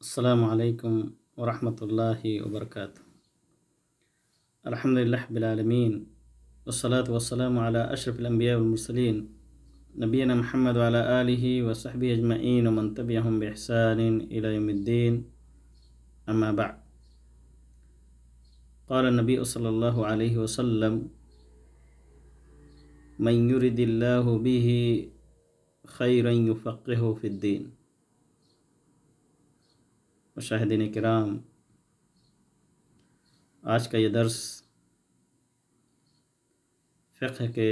السلام علیکم ورحمۃ اللہ وبرکاتہ۔ الحمدللہ رب العالمین والصلاة والسلام علی اشرف الانبیاء والمرسلین نبینا محمد وعلی آلہ وصحبہ اجمعین ومن تبعہم بإحسان الی یوم الدین، اما بعد۔ قال النبی صلی اللہ علیہ وسلم: من یرد اللہ بہ خیرا یفقہہ فی الدین۔ مشاہدین کرام، آج کا یہ درس فقہ کے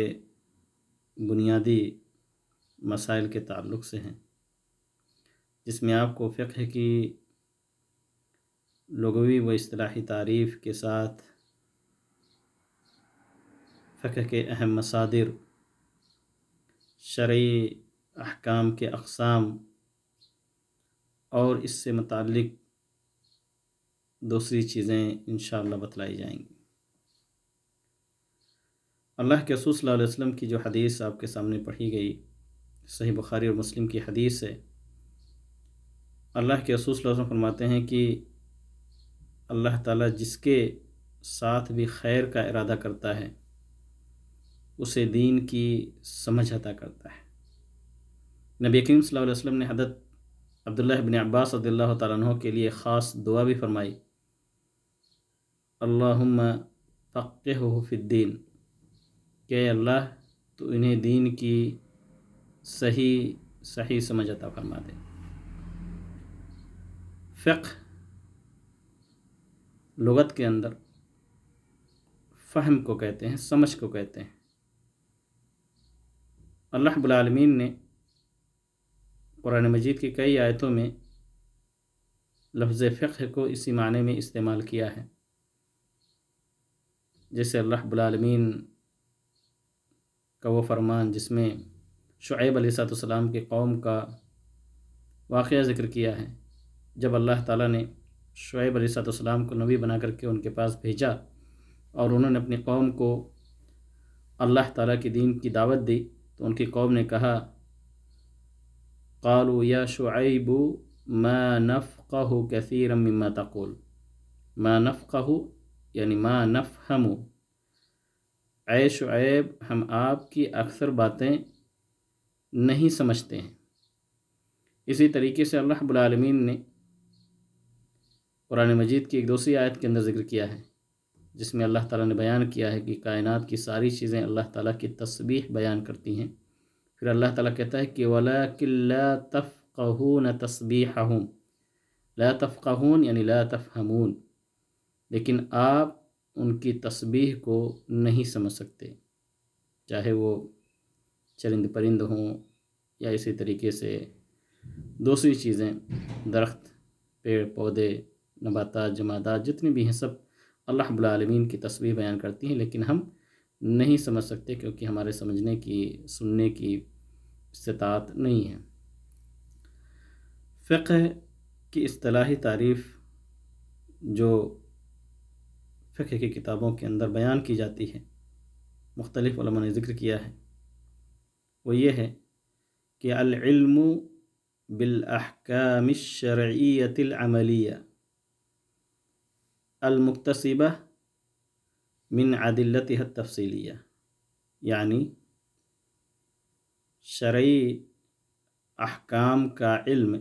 بنیادی مسائل کے تعلق سے ہیں، جس میں آپ کو فقہ کی لغوی و اصطلاحی تعریف کے ساتھ فقہ کے اہم مصادر، شرعی احکام کے اقسام اور اس سے متعلق دوسری چیزیں انشاءاللہ بتلائی جائیں گی۔ اللہ کے رسول صلی اللہ علیہ وسلم کی جو حدیث آپ کے سامنے پڑھی گئی، صحیح بخاری اور مسلم کی حدیث ہے۔ اللہ کے رسول صلی اللہ علیہ وسلم فرماتے ہیں کہ اللہ تعالیٰ جس کے ساتھ بھی خیر کا ارادہ کرتا ہے اسے دین کی سمجھ عطا کرتا ہے۔ نبی کریم صلی اللہ علیہ وسلم نے حضرت عبداللہ بن عباس رضی اللہ تعالیٰ عنہ کے لیے خاص دعا بھی فرمائی: اللہم فقہہ فی الدین، کہ اللہ تو انہیں دین کی صحیح سمجھ عطا فرما دے۔ فقہ لغت کے اندر فہم کو کہتے ہیں، سمجھ کو کہتے ہیں۔ اللہ رب العالمین نے قرآن مجید کی کئی آیتوں میں لفظ فقہ کو اسی معنی میں استعمال کیا ہے، جیسے اللہ رب العالمین کا وہ فرمان جس میں شعیب علیہ السلام کی قوم کا واقعہ ذکر کیا ہے، جب اللہ تعالیٰ نے شعیب علیہ السلام کو نبی بنا کر کے ان کے پاس بھیجا اور انہوں نے اپنی قوم کو اللہ تعالیٰ کے دین کی دعوت دی، تو ان کی قوم نے کہا: قالوا یا شعیب ما نفقہ کثیرا مما تقول۔ ما نفقہ یعنی ما نفہم، اے شعیب ہم آپ کی اکثر باتیں نہیں سمجھتے ہیں۔ اسی طریقے سے اللہ رب العالمین نے قرآن مجید کی ایک دوسری آیت کے اندر ذکر کیا ہے، جس میں اللہ تعالیٰ نے بیان کیا ہے کہ کائنات کی ساری چیزیں اللہ تعالیٰ کی تسبیح بیان کرتی ہیں۔ پھر اللہ تعالیٰ کہتا ہے کہ وَلَكِن لَا تَفْقَهُونَ تَسْبِيحَهُمْ، لا تفقہون یعنی لا تفہمون، لیکن آپ ان کی تسبیح کو نہیں سمجھ سکتے، چاہے وہ چرند پرند ہوں یا اسی طریقے سے دوسری چیزیں، درخت، پیڑ پودے، نباتات، جمادات جتنی بھی ہیں، سب اللہ رب العالمین کی تسبیح بیان کرتی ہیں، لیکن ہم نہیں سمجھ سکتے کیونکہ ہمارے سمجھنے کی، سننے کی استطاعت نہیں ہے۔ فقہ کی اصطلاحی تعریف جو فقہ کی کتابوں کے اندر بیان کی جاتی ہے، مختلف علماء نے ذکر کیا ہے، وہ یہ ہے کہ العلم بالاحکام الشرعیۃ العملیہ المکتسبہ من ادلتها التفصیلیہ، یعنی شرعی احکام کا علم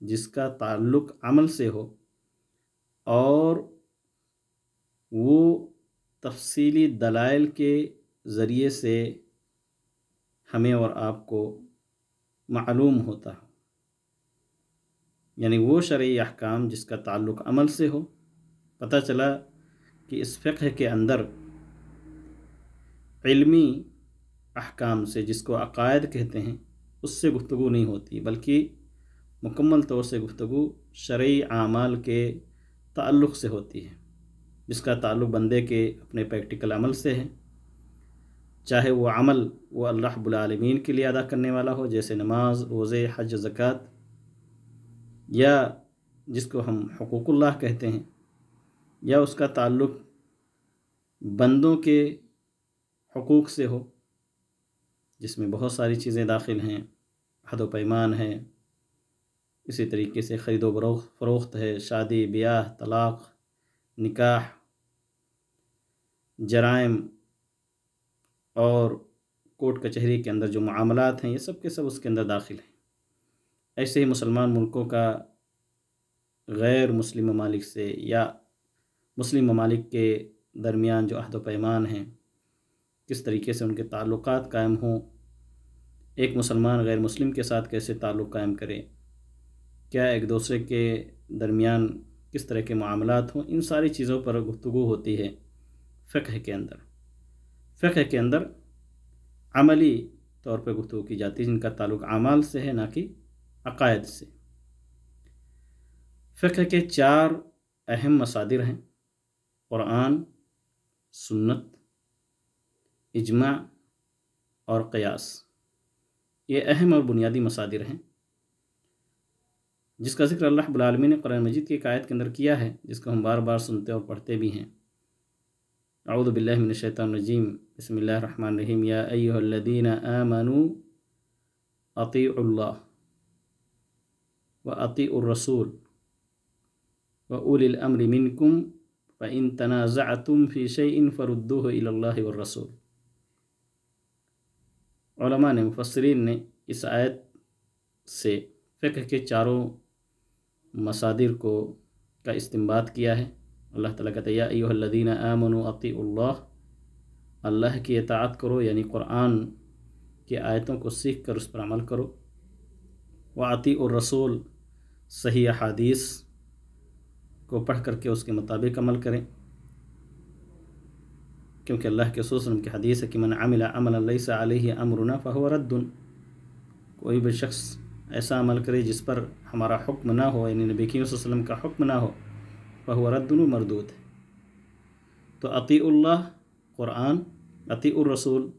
جس کا تعلق عمل سے ہو اور وہ تفصیلی دلائل کے ذریعے سے ہمیں اور آپ کو معلوم ہوتا ہے، یعنی وہ شرعی احکام جس کا تعلق عمل سے ہو۔ پتہ چلا کہ اس فقہ کے اندر علمی احکام سے، جس کو عقائد کہتے ہیں، اس سے گفتگو نہیں ہوتی، بلکہ مکمل طور سے گفتگو شرعی اعمال کے تعلق سے ہوتی ہے، جس کا تعلق بندے کے اپنے پریکٹیکل عمل سے ہے، چاہے وہ عمل وہ اللہ رب العالمین کے لیے ادا کرنے والا ہو، جیسے نماز، روزے، حج، زکوٰۃ، یا جس کو ہم حقوق اللہ کہتے ہیں، یا اس کا تعلق بندوں کے حقوق سے ہو، جس میں بہت ساری چیزیں داخل ہیں، عہد و پیمان ہے، اسی طریقے سے خرید و فروخت ہے، شادی بیاہ، طلاق، نکاح، جرائم اور کورٹ کچہری کے اندر جو معاملات ہیں، یہ سب کے سب اس کے اندر داخل ہیں۔ ایسے ہی مسلمان ملکوں کا غیر مسلم ممالک سے یا مسلم ممالک کے درمیان جو عہد و پیمان ہیں، کس طریقے سے ان کے تعلقات قائم ہوں، ایک مسلمان غیر مسلم کے ساتھ کیسے تعلق قائم کرے، کیا ایک دوسرے کے درمیان کس طرح کے معاملات ہوں، ان ساری چیزوں پر گفتگو ہوتی ہے فقہ کے اندر۔ فقہ کے اندر عملی طور پہ گفتگو کی جاتی ہے، جن کا تعلق اعمال سے ہے، نہ کہ عقائد سے۔ فقہ کے 4 اہم مصادر ہیں: قرآن، سنت، اجماع اور قیاس۔ یہ اہم اور بنیادی مصادر ہیں، جس کا ذکر اللہ رب العالمین نے قرآن مجید کی ایک آیت کے اندر کیا ہے، جس کو ہم بار بار سنتے اور پڑھتے بھی ہیں۔ اعوذ باللہ من الشیطان الرجیم، بسم اللہ الرحمن الرحیم، یا ایھا الذین آمنوا اطیعوا اللہ واطیعوا الرسول واولی الامر منکم فإن تنازعتم فی شیء فردوہ الی اللہ والرسول۔ علماء نے، مفسرین نے اس آیت سے فقہ کے 4 مصادر کا استنباط کیا ہے۔ اللہ تعالیٰ کہتا ہے یا ایھا الذین آمنوا اطیعوا اللہ، اللہ کی اطاعت کرو، یعنی قرآن کی آیتوں کو سیکھ کر اس پر عمل کرو، واطیعوا الرسول، صحیح احادیث کو پڑھ کر کے اس کے مطابق عمل کریں، کیونکہ اللہ کے رسول صلی اللہ علیہ وسلم کی حدیث ہے کہ من عمل عملا لیس علیہ امرنا فہو رد، کوئی بھی شخص ایسا عمل کرے جس پر ہمارا حکم نہ ہو، یعنی نبی کریم صلی اللہ علیہ وسلم کا حکم نہ ہو، فہو رد و مردود ہے۔ تو اطیعوا اللہ قرآن، اطیعوا الرسول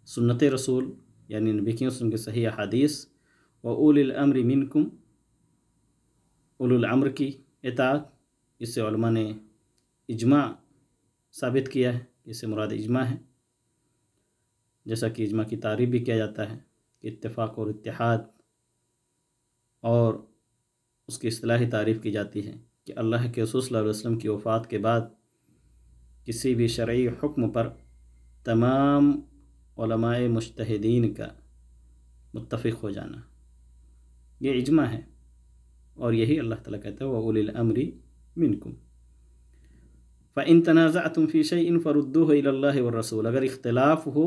سنت رسول، یعنی نبی کریم صلی اللہ علیہ وسلم کی صحیح احادیث، و اولی الامر منکم، اولو الامر کی اطاعت۔ اس سے علماء نے اجماع ثابت کیا ہے، اس سے مراد اجماع ہے، جیسا کہ اجماع کی تعریف بھی کیا جاتا ہے کہ اتفاق اور اتحاد، اور اس کی اصطلاحی تعریف کی جاتی ہے کہ اللہ کے رسول صلی اللہ علیہ وسلم کی وفات کے بعد کسی بھی شرعی حکم پر تمام علماء مجتہدین کا متفق ہو جانا، یہ اجماع ہے، اور یہی اللہ تعالیٰ کہتا ہے وَأُولِي الْأَمْرِ مِنْكُمْ فَإِن تَنَازَعْتُمْ فِي شَيْءٍ فَرُدُّوهُ إِلَى اللَّهِ وَالرَّسُولِ، اگر اختلاف ہو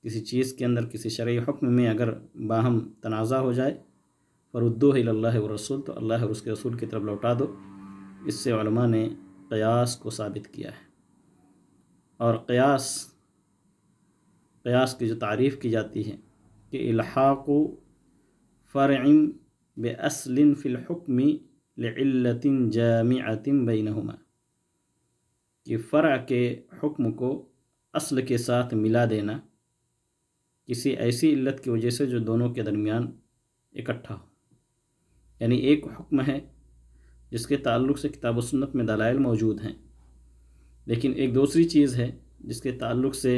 کسی چیز کے اندر، کسی شرعی حکم میں اگر باہم تنازع ہو جائے، فَرُدُّوهُ إِلَى اللَّهِ وَالرَّسُولِ، تو اللہ اور اس کے رسول کی طرف لوٹا دو۔ اس سے علماء نے قیاس کو ثابت کیا ہے، اور قیاس کی جو تعریف کی جاتی ہے کہ الحاق فرع بأصل فی الحکم لعلت جامعۃ بینہما، کہ فرع کے حکم کو اصل کے ساتھ ملا دینا کسی ایسی علت کی وجہ سے جو دونوں کے درمیان اکٹھا ہو، یعنی ایک حکم ہے جس کے تعلق سے کتاب و سنت میں دلائل موجود ہیں، لیکن ایک دوسری چیز ہے جس کے تعلق سے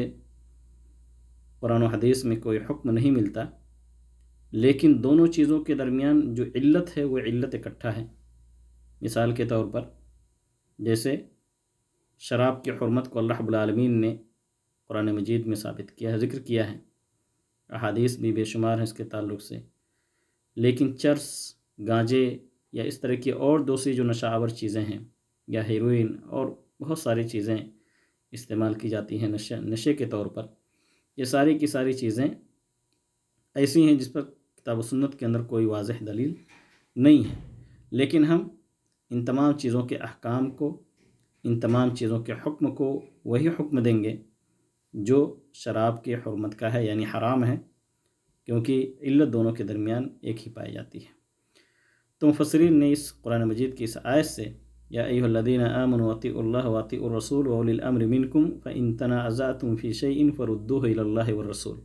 قرآن و حدیث میں کوئی حکم نہیں ملتا، لیکن دونوں چیزوں کے درمیان جو علت ہے وہ علت اکٹھا ہے۔ مثال کے طور پر جیسے شراب کی حرمت کو اللہ رب العالمین نے قرآن مجید میں ثابت کیا ہے، ذکر کیا ہے، احادیث بھی بے شمار ہیں اس کے تعلق سے، لیکن چرس، گانجے یا اس طرح کی اور دوسری جو نشہ آور چیزیں ہیں، یا ہیروئن اور بہت ساری چیزیں استعمال کی جاتی ہیں نشے کے طور پر، یہ ساری کی ساری چیزیں ایسی ہیں جس پر کتاب و سنت کے اندر کوئی واضح دلیل نہیں ہے، لیکن ہم ان تمام چیزوں کے احکام کو، ان تمام چیزوں کے حکم کو وہی حکم دیں گے جو شراب کی حرمت کا ہے، یعنی حرام ہے، کیونکہ علت دونوں کے درمیان ایک ہی پائی جاتی ہے۔ تو مفسرین نے اس قرآن مجید کی اس آیت سے یا ایھا الذین آمنوا اطیعوا اللہ واطیعوا الرسول واولی الامر منکم فإن تنازعتم فی شیء فردوہ الی اللہ والرسول،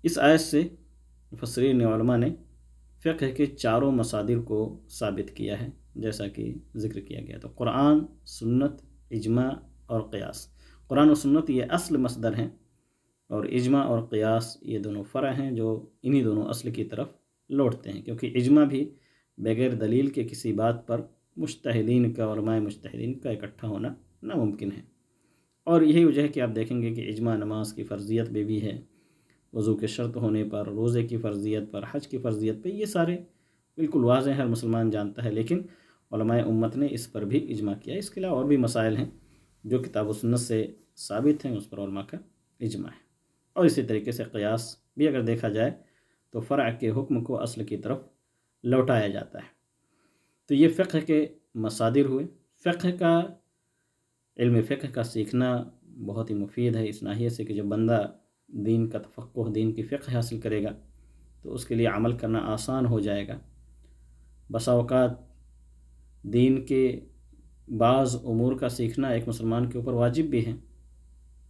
اس آیت سے مفسرین نے، علماء نے فقہ کے 4 مصادر کو ثابت کیا ہے، جیسا کہ ذکر کیا گیا۔ تو قرآن، سنت، اجماع اور قیاس۔ قرآن و سنت یہ اصل مصدر ہیں اور اجماع اور قیاس یہ دونوں فرع ہیں جو انہی دونوں اصل کی طرف لوٹتے ہیں، کیونکہ اجماع بھی بغیر دلیل کے کسی بات پر مجتہدین کا، علماء مجتہدین کا اکٹھا ہونا ناممکن ہے۔ اور یہی وجہ ہے کہ آپ دیکھیں گے کہ اجماع نماز کی فرضیت میں بھی ہے، وضو کے شرط ہونے پر، روزے کی فرضیت پر، حج کی فرضیت پہ، یہ سارے بالکل واضح ہر مسلمان جانتا ہے، لیکن علماء امت نے اس پر بھی اجماع کیا۔ اس کے علاوہ اور بھی مسائل ہیں جو کتاب و سنت سے ثابت ہیں، اس پر علماء کا اجماع ہے۔ اور اسی طریقے سے قیاس بھی اگر دیکھا جائے تو فرع کے حکم کو اصل کی طرف لوٹایا جاتا ہے۔ تو یہ فقہ کے مصادر ہوئے۔ علم فقہ کا سیکھنا بہت ہی مفید ہے اس ناحیے سے کہ جب بندہ دین کا تفقہ، دین کی فقہ حاصل کرے گا تو اس کے لیے عمل کرنا آسان ہو جائے گا۔ بسا اوقات دین کے بعض امور کا سیکھنا ایک مسلمان کے اوپر واجب بھی ہے۔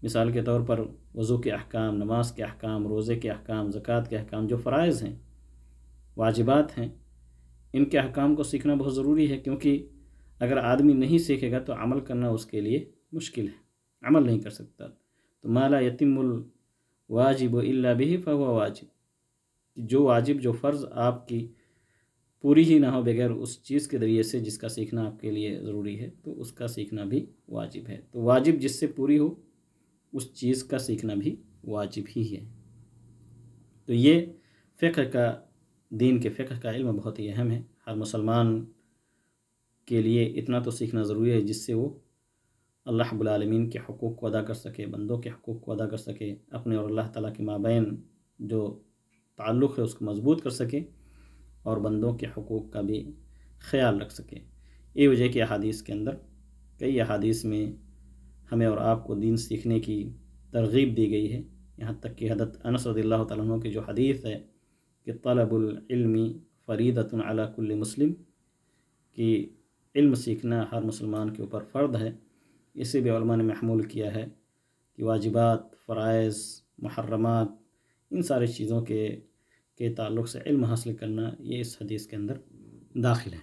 مثال کے طور پر وضو کے احکام، نماز کے احکام، روزے کے احکام، زکوٰۃ کے احکام، جو فرائض ہیں، واجبات ہیں، ان کے احکام کو سیکھنا بہت ضروری ہے، کیونکہ اگر آدمی نہیں سیکھے گا تو عمل کرنا اس کے لیے مشکل ہے، عمل نہیں کر سکتا۔ تو ما لا یتم الواجب الا به فهو واجب، جو واجب، جو فرض آپ کی پوری ہی نہ ہو بغیر اس چیز کے ذریعے سے جس کا سیکھنا آپ کے لیے ضروری ہے، تو اس کا سیکھنا بھی واجب ہے۔ تو واجب جس سے پوری ہو اس چیز کا سیکھنا بھی واجب ہی ہے۔ تو یہ فقہ کا، دین کے فقہ کا علم بہت ہی اہم ہے۔ ہر مسلمان کے لیے اتنا تو سیکھنا ضروری ہے جس سے وہ اللہ رب العالمین کے حقوق کو ادا کر سکے، بندوں کے حقوق کو ادا کر سکے، اپنے اور اللہ تعالیٰ کے مابین جو تعلق ہے اس کو مضبوط کر سکے، اور بندوں کے حقوق کا بھی خیال رکھ سکے۔ یہ وجہ کہ احادیث کے اندر، کئی احادیث میں ہمیں اور آپ کو دین سیکھنے کی ترغیب دی گئی ہے۔ یہاں تک کہ حضرت انس رضی اللہ تعالیٰ عنہ کی جو حدیث ہے کہ طلب العلم فریضۃ علی کل مسلم، کہ علم سیکھنا ہر مسلمان کے اوپر فرض ہے، اسے بھی علماء نے محمول کیا ہے کہ واجبات، فرائض، محرمات، ان ساری چیزوں کے تعلق سے علم حاصل کرنا یہ اس حدیث کے اندر داخل ہے۔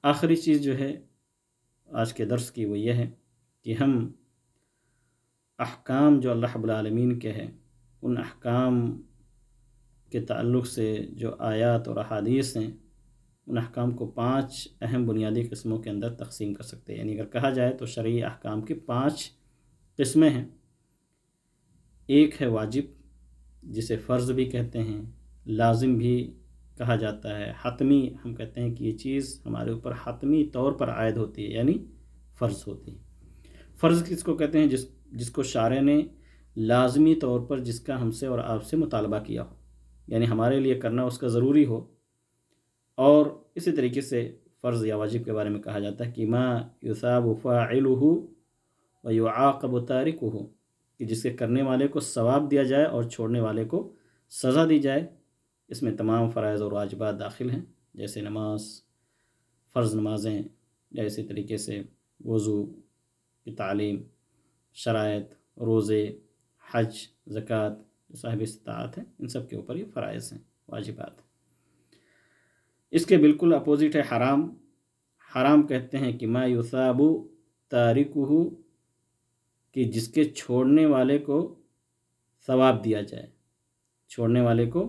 آخری چیز جو ہے آج کے درس کی وہ یہ ہے کہ ہم احکام جو اللہ رب العالمین کے ہیں، ان احکام کے تعلق سے جو آیات اور احادیث ہیں، ان احکام کو 5 اہم بنیادی قسموں کے اندر تقسیم کر سکتے ہیں۔ یعنی اگر کہا جائے تو شرعی احکام کی 5 قسمیں ہیں۔ ایک ہے واجب، جسے فرض بھی کہتے ہیں، لازم بھی کہا جاتا ہے، حتمی ہم کہتے ہیں کہ یہ چیز ہمارے اوپر حتمی طور پر عائد ہوتی ہے، یعنی فرض ہوتی ہے۔ فرض کس کو کہتے ہیں؟ جس کو شارع نے لازمی طور پر جس کا ہم سے اور آپ سے مطالبہ کیا ہو، یعنی ہمارے لیے کرنا اس کا ضروری ہو۔ اور اسی طریقے سے فرض یا واجب کے بارے میں کہا جاتا ہے کہ ما یثاب فاعلہ ویعاقب تارکہ، کہ جس کے کرنے والے کو ثواب دیا جائے اور چھوڑنے والے کو سزا دی جائے۔ اس میں تمام فرائض اور واجبات داخل ہیں، جیسے نماز، فرض نمازیں، یا اسی طریقے سے وضو کی تعلیم، شرائط، روزے، حج، زکوٰۃ، جو صاحب استطاعت ہیں ان سب کے اوپر یہ فرائض ہیں، واجبات۔ اس کے بالکل اپوزٹ ہے حرام۔ حرام کہتے ہیں کہ ما یثاب تارکہ، کہ جس کے چھوڑنے والے کو ثواب دیا جائے، چھوڑنے والے کو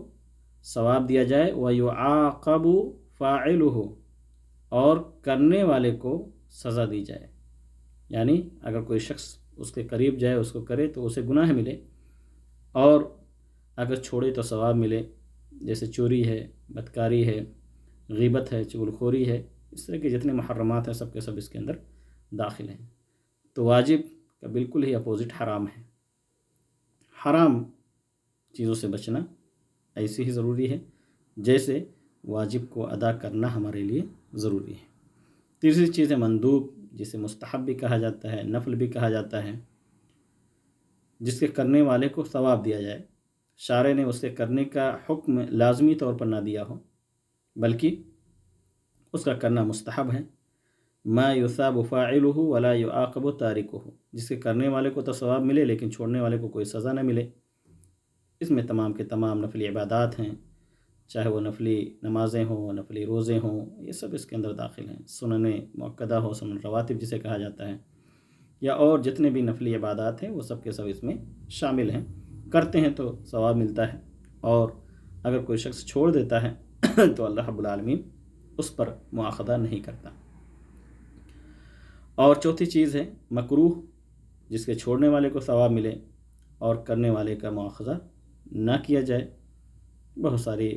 ثواب دیا جائے، ویعاقب فاعلہ، اور کرنے والے کو سزا دی جائے۔ یعنی اگر کوئی شخص اس کے قریب جائے، اس کو کرے تو اسے گناہ ملے، اور اگر چھوڑے تو ثواب ملے، جیسے چوری ہے، بدکاری ہے، غیبت ہے، چغلخوری ہے، اس طرح کے جتنے محرمات ہیں سب کے سب اس کے اندر داخل ہیں۔ تو واجب کا بالکل ہی اپوزٹ حرام ہے۔ حرام چیزوں سے بچنا ایسی ہی ضروری ہے جیسے واجب کو ادا کرنا ہمارے لیے ضروری ہے۔ تیسری چیز ہے مندوب، جسے مستحب بھی کہا جاتا ہے، نفل بھی کہا جاتا ہے، جس کے کرنے والے کو ثواب دیا جائے۔ شارع نے اس کے کرنے کا حکم لازمی طور پر نہ دیا ہو، بلکہ اس کا کرنا مستحب ہے۔ ما یثاب فاعلہ ولا یعاقب تارکہ، جس کے کرنے والے کو تو ثواب ملے لیکن چھوڑنے والے کو کوئی سزا نہ ملے۔ اس میں تمام کے تمام نفلی عبادات ہیں، چاہے وہ نفلی نمازیں ہوں، نفلی روزے ہوں، یہ سب اس کے اندر داخل ہیں۔ سنن مؤکدہ ہو، سنن رواتب جسے کہا جاتا ہے، یا اور جتنے بھی نفلی عبادات ہیں وہ سب کے سب اس میں شامل ہیں۔ کرتے ہیں تو ثواب ملتا ہے، اور اگر کوئی شخص چھوڑ دیتا ہے تو اللہ رب العالمین اس پر مواخذہ نہیں کرتا۔ اور چوتھی چیز ہے مکروہ، جس کے چھوڑنے والے کو ثواب ملے اور کرنے والے کا مواخذہ نہ کیا جائے۔ بہت ساری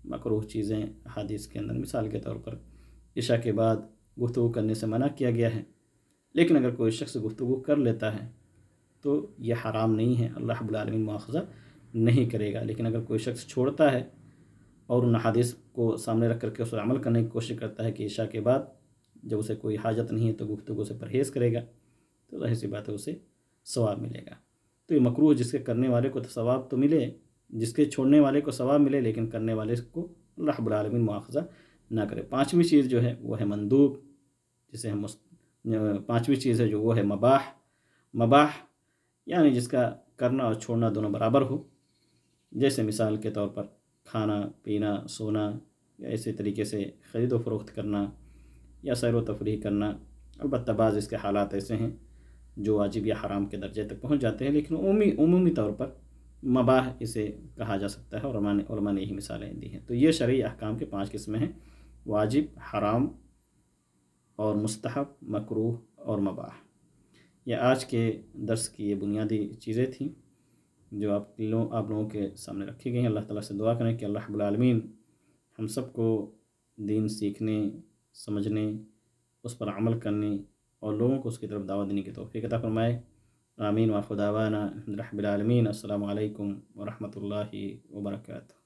مکروہ چیزیں حدیث کے اندر، مثال کے طور پر عشاء کے بعد گفتگو کرنے سے منع کیا گیا ہے، لیکن اگر کوئی شخص گفتگو کر لیتا ہے تو یہ حرام نہیں ہے، اللہ رب العالمین مواخذہ نہیں کرے گا۔ لیکن اگر کوئی شخص چھوڑتا ہے اور ان حدیث کو سامنے رکھ کر کے اس پر عمل کرنے کی کوشش کرتا ہے کہ عشاء کے بعد جب اسے کوئی حاجت نہیں ہے تو گفتگو سے پرہیز کرے گا، تو ظاہر سی بات ہے اسے ثواب ملے گا۔ تو یہ مکروہ جس کے کرنے والے کو تو ثواب تو ملے، جس کے چھوڑنے والے کو ثواب ملے، لیکن کرنے والے کو اللہ رب العالمین مواخذہ نہ کرے۔ پانچویں چیز جو ہے وہ ہے مندوب، جسے ہم پانچویں چیز ہے جو وہ ہے مباح۔ مباح یعنی جس کا کرنا اور چھوڑنا دونوں برابر ہو، جیسے مثال کے طور پر کھانا پینا سونا، یا اسی طریقے سے خرید و فروخت کرنا یا سیر و تفریح کرنا۔ البتہ بعض اس کے حالات ایسے ہیں جو واجب یا حرام کے درجے تک پہنچ جاتے ہیں، لیکن عمومی طور پر مباح اسے کہا جا سکتا ہے، اور علماء نے یہی مثالیں دی ہیں۔ تو یہ شرعی احکام کے 5 قسمیں ہیں: واجب، حرام اور مستحب، مکروہ اور مباح۔ یہ آج کے درس کی یہ بنیادی چیزیں تھیں جو آپ لوگوں کے سامنے رکھی گئی ہیں۔ اللہ تعالیٰ سے دعا کریں کہ اللہ رب العالمین ہم سب کو دین سیکھنے، سمجھنے، اس پر عمل کرنے اور لوگوں کو اس کی طرف دعوت دینے کی توفیق عطا فرمائے۔ آمین وآخر دعوانا الحمد للہ رب العالمین۔ السلام علیکم ورحمۃ اللہ وبرکاتہ۔